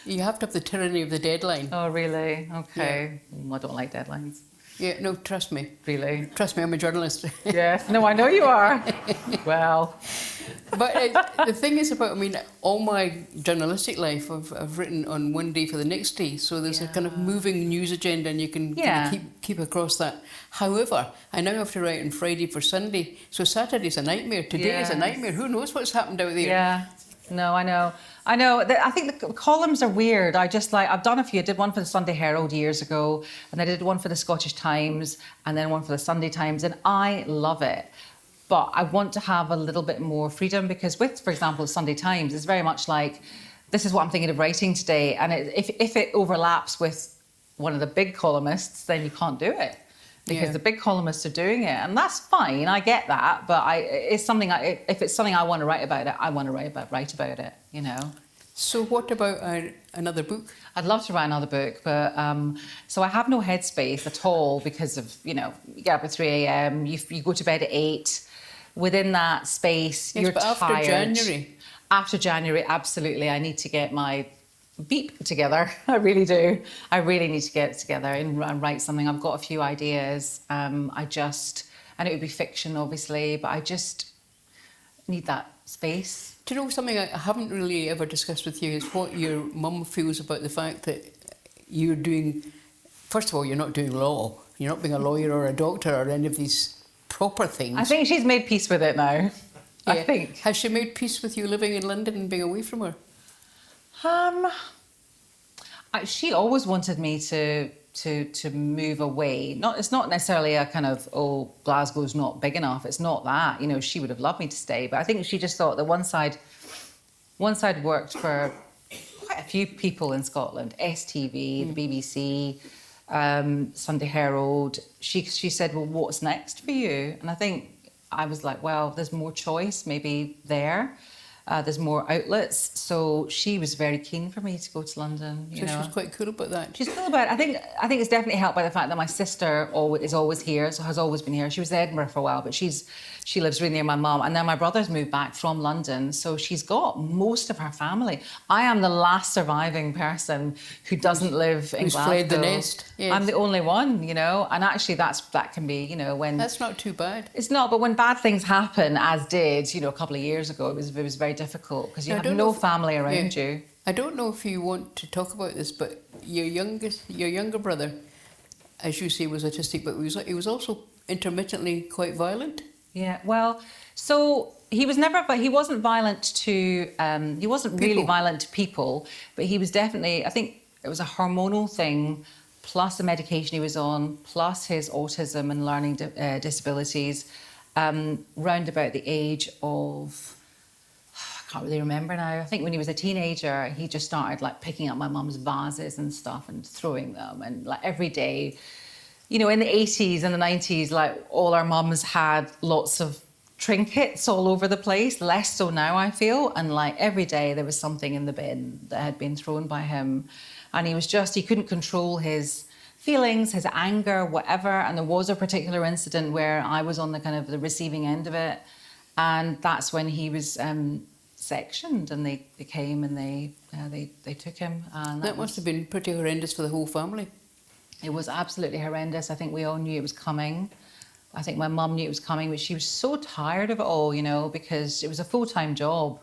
You have to have the tyranny of the deadline. Oh, really? Okay. I don't like deadlines. Yeah, no, trust me. Really? Trust me, I'm a journalist. Yes. No, I know you are. Well. But the thing is about, I mean, all my journalistic life, I've written on one day for the next day. So there's a kind of moving news agenda and you can kind of keep across that. However, I now have to write on Friday for Sunday. So Saturday's a nightmare. Today is a nightmare. Who knows what's happened out there? Yeah. No, I know. I think the columns are weird. I've done a few. I did one for the Sunday Herald years ago, and I did one for the Scottish Times, and then one for the Sunday Times, and I love it. But I want to have a little bit more freedom because with, for example, the Sunday Times, it's very much like, this is what I'm thinking of writing today. And if it overlaps with one of the big columnists, then you can't do it. Because the big columnists are doing it, and that's fine. I get that, but if it's something I want to write about it, I want to write about it. You know. So what about another book? I'd love to write another book, but so I have no headspace at all because of you get up at 3 a.m. You go to bed at 8. Within that space, you're but tired. After January. After January, absolutely. I need to get my beep together. I really do. I really need to get it together and write something. I've got a few ideas. And it would be fiction, obviously, but I just need that space. Do you know something I haven't really ever discussed with you is what your mum feels about the fact that you're doing, first of all, you're not doing law. You're not being a lawyer or a doctor or any of these proper things. I think she's made peace with it now. Yeah. I think. Has she made peace with you living in London and being away from her? She always wanted me to move away. It's not necessarily a kind of, Glasgow's not big enough. It's not that. She would have loved me to stay, but I think she just thought that once I'd worked for quite a few people in Scotland, STV, the BBC, Sunday Herald. She said, "Well, what's next for you?" And I think I was like, "Well, there's more choice, maybe there." There's more outlets, so she was very keen for me to go to London. So she was quite cool about that. She's cool about it. I think it's definitely helped by the fact that my sister is always here, so has always been here. She was in Edinburgh for a while, but she lives really near my mum, and then my brother's moved back from London, so she's got most of her family. I am the last surviving person who doesn't live in Glasgow. Who's fled the nest. Yes. I'm the only one, and actually that can be, when that's not too bad. It's not, but when bad things happen, as did, a couple of years ago, it was very difficult because you have no family around you. I don't know if you want to talk about this, but your younger brother, as you say, was autistic, but he was also intermittently quite violent. Yeah, well, so he wasn't violent to, he wasn't really violent to people, but he was definitely, I think it was a hormonal thing, plus the medication he was on, plus his autism and learning disabilities, round about the age of, I can't really remember now. I think when he was a teenager, he just started picking up my mum's vases and stuff and throwing them, and every day. In the 80s and the 90s, all our mums had lots of trinkets all over the place, less so now, I feel. And every day there was something in the bin that had been thrown by him. And he couldn't control his feelings, his anger, whatever. And there was a particular incident where I was on the kind of the receiving end of it. And that's when he was sectioned, and they came and they took him. And that must have been pretty horrendous for the whole family. It was absolutely horrendous. I think we all knew it was coming. I think my mum knew it was coming, but she was so tired of it all, because it was a full-time job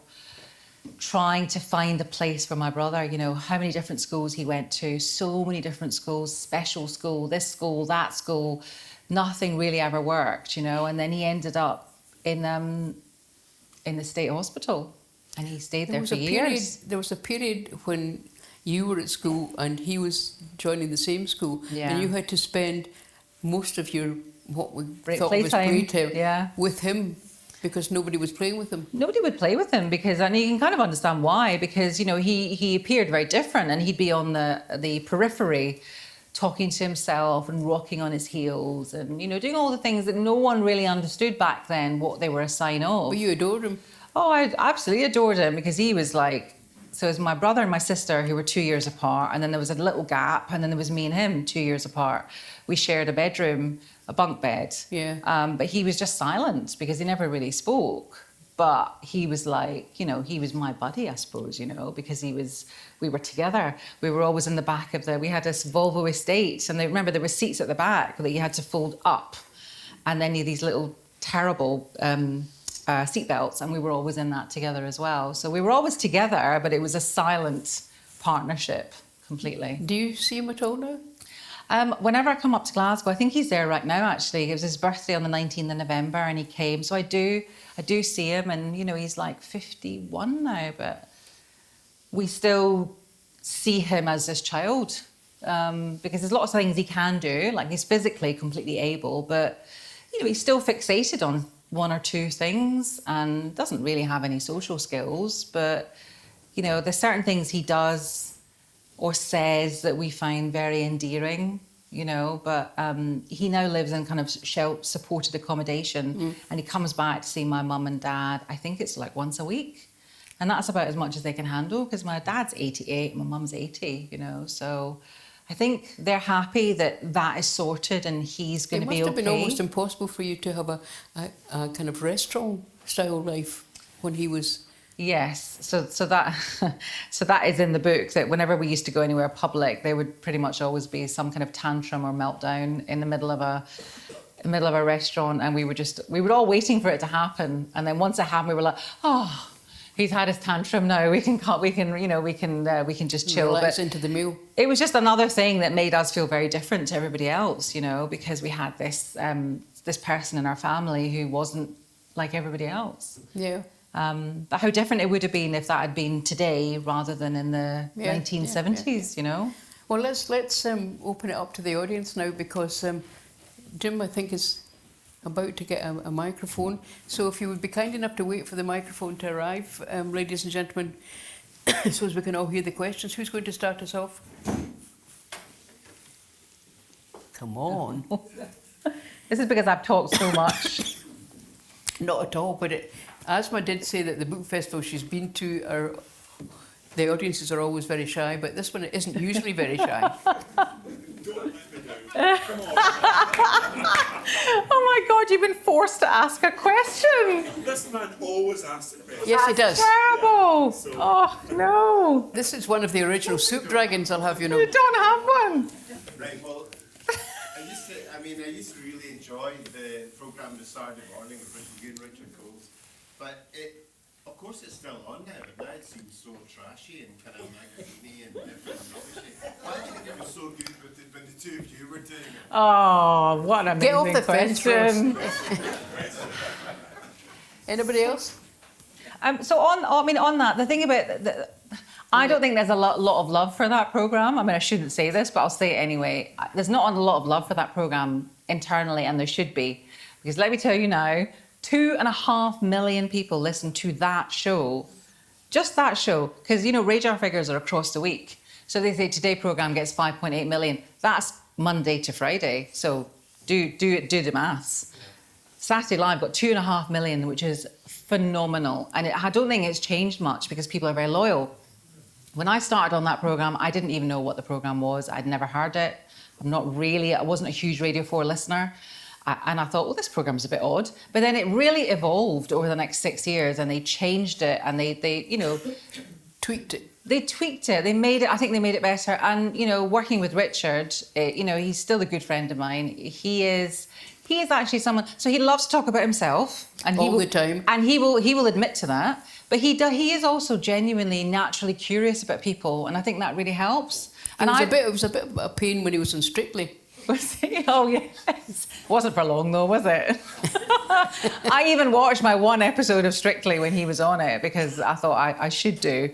trying to find a place for my brother. How many different schools he went to, so many different schools, special school, this school, that school. Nothing really ever worked, and then he ended up in the state hospital, and he stayed there for years. There was a period when you were at school and he was joining the same school, and you had to spend most of your thought was playtime with him because nobody was playing with him. Nobody would play with him and you can kind of understand why, because he appeared very different, and he'd be on the periphery talking to himself and rocking on his heels and doing all the things that no one really understood back then what they were a sign of. But you adored him. Oh, I absolutely adored him, because he was so it was my brother and my sister who were 2 years apart, and then there was a little gap, and then there was me and him 2 years apart. We shared a bedroom, a bunk bed. Yeah. But he was just silent because he never really spoke. But he was like, you know, he was my buddy, I suppose, you know, because we were together. We were always in the back of we had this Volvo estate, and remember there were seats at the back that you had to fold up, and then you had these little terrible seat belts, and we were always in that together as well. So we were always together, but it was a silent partnership completely. Do you see him at all now? Whenever I come up to Glasgow, I think he's there right now, actually. It was his birthday on the 19th of November, and he came. So I do see him, and, you know, he's like 51 now, but we still see him as this child, because there's lots of things he can do, like he's physically completely able, but, you know, he's still fixated on one or two things and doesn't really have any social skills. But, you know, there's certain things he does or says that we find very endearing, you know, but he now lives in kind of supported accommodation, and he comes back to see my mum and dad, I think it's like once a week. And that's about as much as they can handle, because my dad's 88, my mum's 80, you know, so I think they're happy that that is sorted and he's going to be okay. It must have been almost impossible for you to have a kind of restaurant-style life when he was... Yes, so that is in the book, that whenever we used to go anywhere public, there would pretty much always be some kind of tantrum or meltdown in the middle of a restaurant, and we were all waiting for it to happen. And then once it happened, we were like, oh, he's had his tantrum now. We can just chill. Relax into the meal. It was just another thing that made us feel very different to everybody else, you know, because we had this person in our family who wasn't like everybody else. Yeah. But how different it would have been if that had been today rather than in the 1970s, you know? Well, let's open it up to the audience now, because Jim, I think, is about to get a microphone. So if you would be kind enough to wait for the microphone to arrive, ladies and gentlemen, so as we can all hear the questions. Who's going to start us off? Come on. This is because I've talked so much. Not at all, but AASMAH did say that the book festival she's been to, the audiences are always very shy, but this one isn't usually very shy. Don't let me down. Come on. Oh my God, you've been forced to ask a question. This man always asks a question. Yes, he does. Terrible. So- Oh, no. This is one of the original soup dragons, I'll have you know. You don't have one. Right, well, I used to really enjoy the programme The Saturday Morning with Rev Richard Coles, but of course it's still on now, but now it seems so trashy and kind of magazine-y and rubbishy. Why do you think it was so good when the two of you were doing it? Oh, what an Get amazing off the fence, question. Anybody else? So on that, the thing about I don't think there's a lot of love for that programme. I mean, I shouldn't say this, but I'll say it anyway. There's not a lot of love for that programme internally, and there should be. Because let me tell you now, 2.5 million people listen to that show. Just that show. Because, you know, radar figures are across the week. So they say Today programme gets 5.8 million. That's Monday to Friday. So do the maths. Saturday Live got 2.5 million, which is phenomenal. And I don't think it's changed much because people are very loyal. When I started on that programme, I didn't even know what the programme was. I'd never heard it. I wasn't a huge Radio 4 listener. And I thought, well, this programme's a bit odd. But then it really evolved over the next 6 years, and they changed it, and they you know... Tweaked it. They tweaked it. I think they made it better. And, you know, working with Richard, you know, he's still a good friend of mine. He is actually someone... So he loves to talk about himself. And all the time. And he will admit to that. But he is also genuinely, naturally curious about people, and I think that really helps. And it was a bit of a pain when he was on Strictly. Was he? Oh, yes. Wasn't for long, though, was it? I even watched my one episode of Strictly when he was on it, because I thought I should do.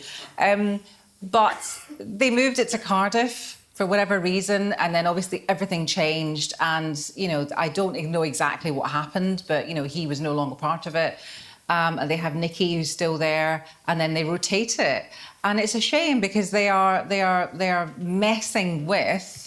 But they moved it to Cardiff for whatever reason, and then obviously everything changed, and, you know, I don't know exactly what happened, but, you know, he was no longer part of it. And they have Nikki, who's still there, and then they rotate it, and it's a shame because they are messing with,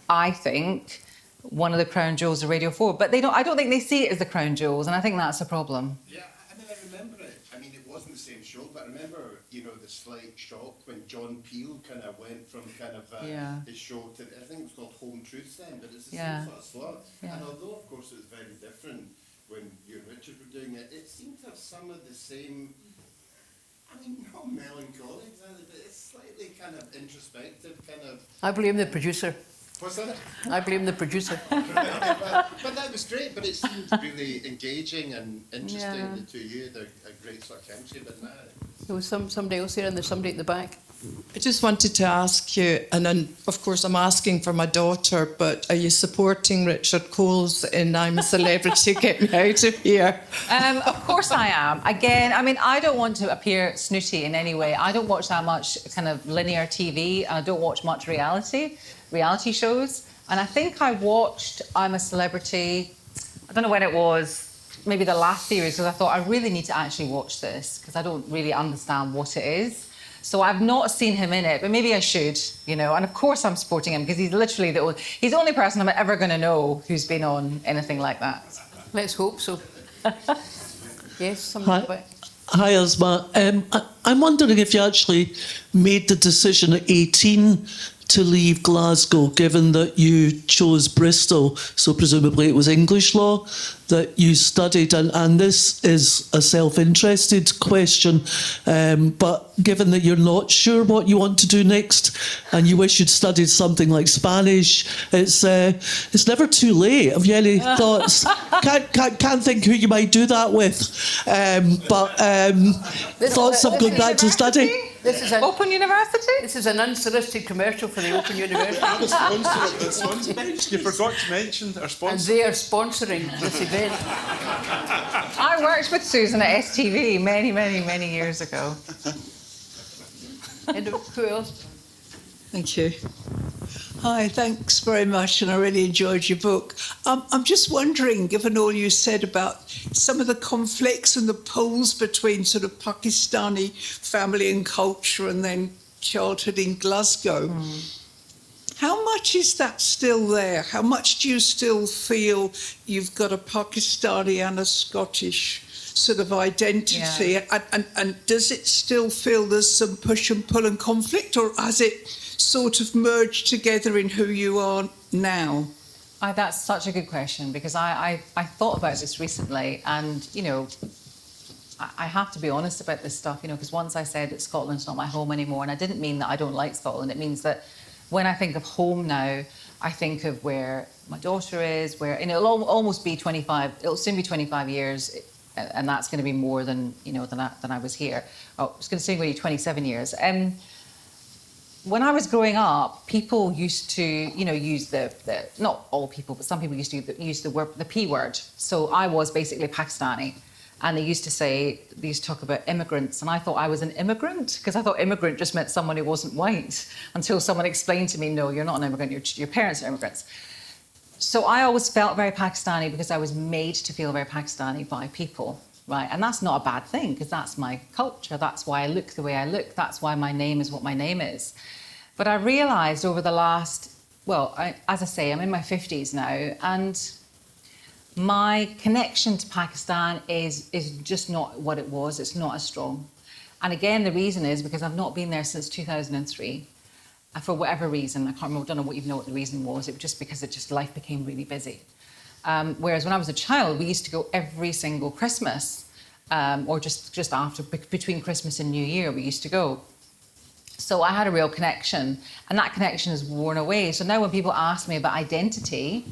I think, one of the crown jewels of Radio 4. But I don't think they see it as the crown jewels, and I think that's a problem. Yeah, I remember it. I mean, it wasn't the same show, but I remember, you know, the slight shock when John Peel kind of went from kind of his show to, I think it was called Home Truths then, but it's the same sort of slot. Yeah. And although, of course, it was very different when you and Richard were doing it, it seemed to have some of the same, I mean, not melancholy exactly, but it's slightly kind of introspective, kind of... I blame the producer. What's that? I blame the producer. But that was great, but it seemed really engaging and interesting, Yeah. the two of you, they're a great sort of chemistry, but now... There was somebody else there and there's somebody at the back. I just wanted to ask you, and then of course I'm asking for my daughter, but are you supporting Richard Coles in I'm a Celebrity, Get Me Out of Here? Of course I am. Again, I mean, I don't want to appear snooty in any way. I don't watch that much kind of linear TV. I don't watch much reality shows. And I think I watched I'm a Celebrity, I don't know when it was, maybe the last series, because I thought I really need to actually watch this because I don't really understand what it is. So I've not seen him in it, but maybe I should, you know. And of course I'm supporting him because he's literally he's the only person I'm ever going to know who's been on anything like that. Let's hope so. Yes, somebody at the back. Hi, AASMAH. I'm wondering if you actually made the decision at 18 to leave Glasgow, given that you chose Bristol, so presumably it was English law that you studied, and this is a self-interested question, but given that you're not sure what you want to do next and you wish you'd studied something like Spanish, it's never too late. Have you any thoughts? Can't think who you might do that with, but thoughts of going back to study? This is an Open University? This is an unsolicited commercial for the Open University. The sponsor, you forgot to mention our And sponsor. they are sponsoring this event. I worked with Susan at STV many years ago. And who else? Thank you. Hi, thanks very much, and I really enjoyed your book. I'm just wondering, given all you said about some of the conflicts and the pulls between sort of Pakistani family and culture and then childhood in Glasgow, how much is that still there? How much do you still feel you've got a Pakistani and a Scottish sort of identity? Yeah. And does it still feel there's some push and pull and conflict, or has it sort of merged together in who you are now? That's such a good question because I thought about this recently, and you know, I have to be honest about this stuff, you know, because once I said that Scotland's not my home anymore, and I didn't mean that I don't like Scotland. It means that when I think of home now, I think of where my daughter is, where, you know, it'll almost be 25. It'll soon be 25 years, and that's going to be more than, you know, than I was here. Oh, I was going to say maybe 27 years. When I was growing up, people used to, you know, use the not all people, but some people used to use the P word. So I was basically Pakistani. And they used to talk about immigrants. And I thought I was an immigrant because I thought immigrant just meant someone who wasn't white, until someone explained to me, no, you're not an immigrant, your parents are immigrants. So I always felt very Pakistani because I was made to feel very Pakistani by people, right? And that's not a bad thing because that's my culture. That's why I look the way I look. That's why my name is what my name is. But I realised over the last, as I say, I'm in my 50s now, and my connection to Pakistan is just not what it was. It's not as strong. And again, the reason is because I've not been there since 2003. And for whatever reason, I don't know what the reason was. It was just because life became really busy. Whereas when I was a child, we used to go every single Christmas, or just after, between Christmas and New Year, we used to go. So I had a real connection, and that connection has worn away. So now when people ask me about identity,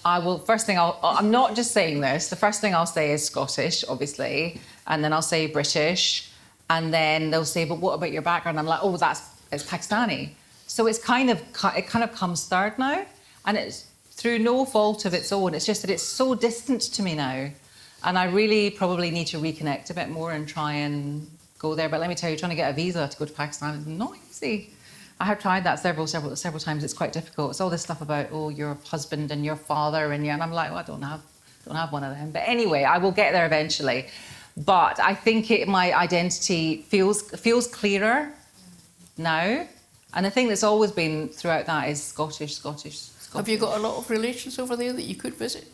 I'm not just saying this, the first thing I'll say is Scottish, obviously, and then I'll say British, and then they'll say, but what about your background? I'm like, it's Pakistani. So it kind of comes third now, and it's through no fault of its own. It's just that it's so distant to me now, and I really probably need to reconnect a bit more and try and go there. But let me tell you, trying to get a visa to go to Pakistan is not easy. I have tried that several times. It's quite difficult. It's all this stuff about, your husband and your father, and I'm like, I don't have one of them. But anyway, I will get there eventually. But I think my identity feels clearer now. And the thing that's always been throughout that is Scottish. Have you got a lot of relations over there that you could visit?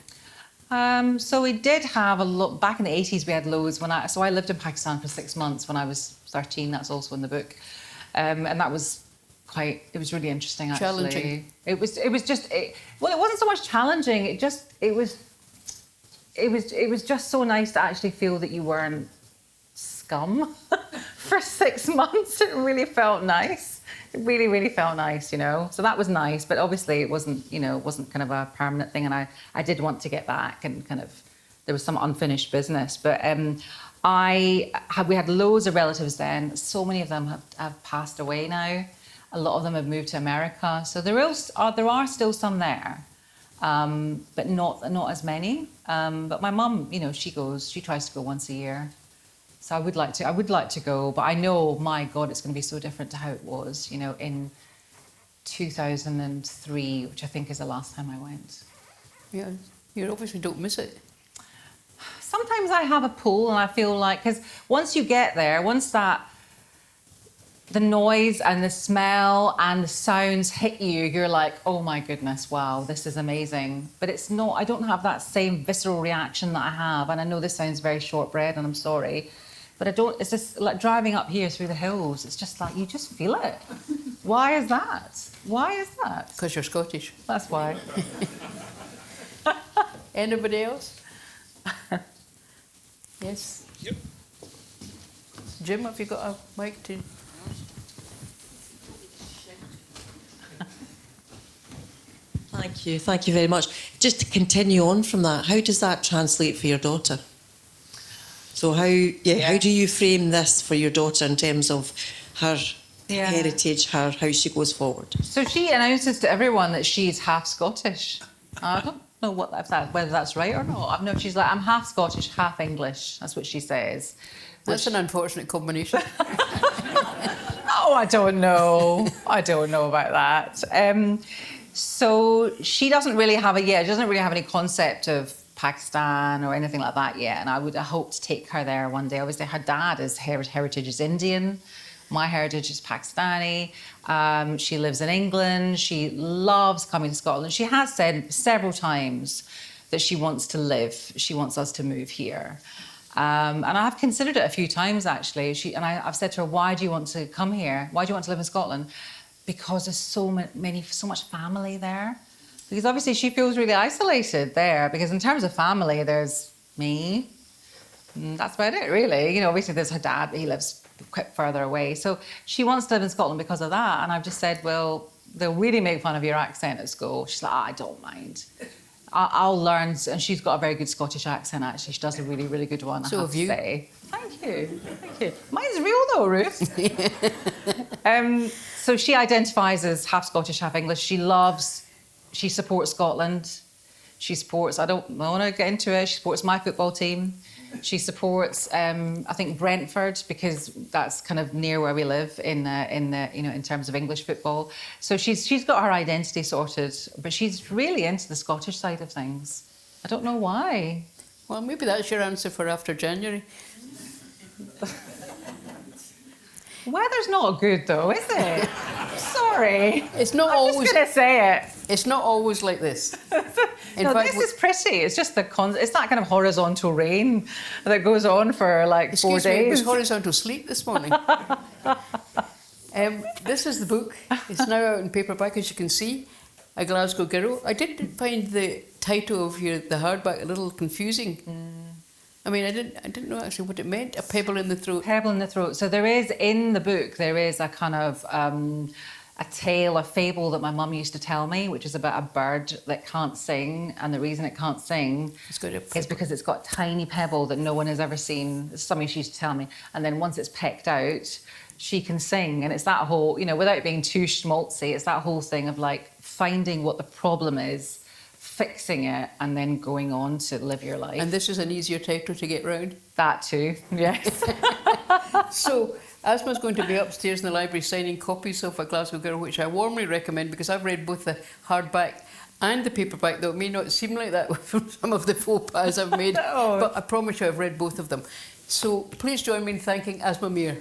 So we did have a lot, back in the 80s we had loads. So I lived in Pakistan for 6 months when I was 13, that's also in the book. And that was it was really interesting actually. Challenging. It wasn't so much challenging, it it was just so nice to actually feel that you weren't scum for 6 months. It really felt nice. It really, really felt nice, you know. So that was nice, but obviously it wasn't, you know, it wasn't kind of a permanent thing. And I did want to get back, and kind of there was some unfinished business. But we had loads of relatives then. So many of them have passed away now. A lot of them have moved to America. So there are still some there, but not as many. But my mum, you know, she tries to go once a year. So I would like to go, but I know, my God, it's going to be so different to how it was, you know, in 2003, which I think is the last time I went. Yeah, you obviously don't miss it. Sometimes I have a pull, and I feel like, because once you get there, the noise and the smell and the sounds hit you, you're like, oh my goodness, wow, this is amazing. But it's not, I don't have that same visceral reaction that I have. And I know this sounds very shortbread, and I'm sorry, but it's just like driving up here through the hills. It's just like, you just feel it. Why is that? Why is that? Because you're Scottish. That's why. Anybody else? Yes? Yep. Jim, have you got a mic to... Thank you very much. Just to continue on from that, how does that translate for your daughter? So how do you frame this for your daughter in terms of her heritage, how she goes forward? So she announces to everyone that she's half Scottish. I don't know whether that's right or not. No, she's like, I'm half Scottish, half English. That's what she says. That's an unfortunate combination. Oh, I don't know. I don't know about that. So she doesn't really have any concept of Pakistan or anything like that yet. And I hope to take her there one day. Obviously, her dad is heritage is Indian. My heritage is Pakistani. She lives in England. She loves coming to Scotland. She has said several times that she wants to live. She wants us to move here. And I've considered it a few times, actually. I've said to her, why do you want to come here? Why do you want to live in Scotland? Because there's so much family there. Because obviously she feels really isolated there. Because in terms of family, there's me. That's about it, really. You know, obviously there's her dad, but he lives quite further away. So she wants to live in Scotland because of that. And I've just said, well, they'll really make fun of your accent at school. She's like, I don't mind. I'll learn. And she's got a very good Scottish accent, actually. She does a really, really good one, So I have have you. to say. Thank you. Thank you. Mine's real though, Ruth. So she identifies as half Scottish, half English. She supports Scotland. She supports, I want to get into it, she supports my football team. She supports, I think, Brentford, because that's kind of near where we live in terms of English football. So she's got her identity sorted, but she's really into the Scottish side of things. I don't know why. Well, maybe that's your answer for after January. Weather's not good though, is it? Sorry. It's not I'm always. just going to say it. It's not always like this. In fact, this is pretty. It's just it's that kind of horizontal rain that goes on for like 4 excuse me, it was days. horizontal sleep this morning. This is the book. It's now out in paperback, as you can see. A Glasgow Girl. I did find the title of the hardback a little confusing. I mean, I didn't know actually what it meant. A pebble in the throat. Pebble in the throat. So there is, in the book, there is a kind of a tale, a fable that my mum used to tell me, which is about a bird that can't sing. And the reason it can't sing is because it's got a tiny pebble that no one has ever seen. It's something she used to tell me. And then once it's pecked out, she can sing. And it's that whole, without being too schmaltzy, it's that whole thing of like finding what the problem is, fixing it, and then going on to live your life. And this is an easier title to get round. That too, yes. So, AASMAH's going to be upstairs in the library signing copies of A Glasgow Girl, which I warmly recommend because I've read both the hardback and the paperback, though it may not seem like that from some of the faux pas I've made, but I promise you I've read both of them. So please join me in thanking AASMAH MIR.